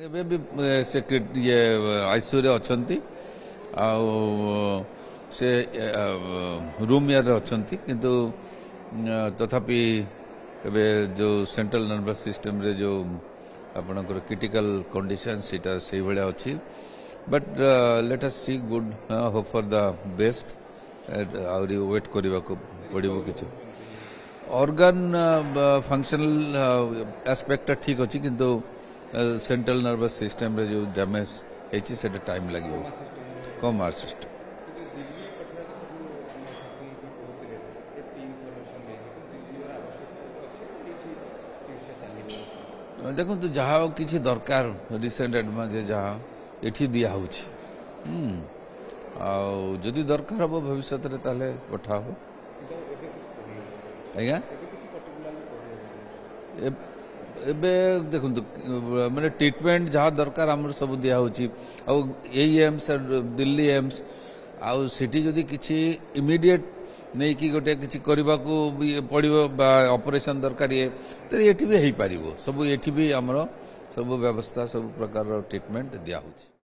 ଏବେ ବି ସେ ଇଏ ଆଇସିୟୁରେ ଅଛନ୍ତି ଆଉ ସେ ରୁମ୍ ଇୟରେ ଅଛନ୍ତି କିନ୍ତୁ ତଥାପି ଏବେ ଯେଉଁ ସେଣ୍ଟ୍ରାଲ ନର୍ଭସ୍ ସିଷ୍ଟମରେ ଯେଉଁ ଆପଣଙ୍କର କ୍ରିଟିକାଲ କଣ୍ଡିସନ ସେଇଟା ସେଇଭଳିଆ ଅଛି but let us see good hope for the best ଆହୁରି ୱେଟ୍ କରିବାକୁ ପଡ଼ିବ କିଛି ଅର୍ଗାନ ଫଙ୍କସନାଲ ଆସ୍ପେକ୍ଟଟା ଠିକ୍ ଅଛି କିନ୍ତୁ सेंट्रल नर्वस सिस्टम रे जो डैमेज होती है टाइम लगे कम आर सिस्टम देखो तो जहाँ किसी दरकार रिसेंट एडवांस जहाँ ये दिया जदि दरकार हम भविष्य में पठा हो आज्ञा एबे देखो मैंने ट्रीटमेंट जहाँ दरकार आमर सब दिया एम्स दिल्ली एम्स आउ सिटी जदि किसी इमिडिएट नहीं कि गोटे किसी करने को पड़ो ऑपरेशन दरकार ये तो ये भी हो पार सब ये भी आमर सब व्यवस्था सब प्रकार ट्रीटमेंट दिया।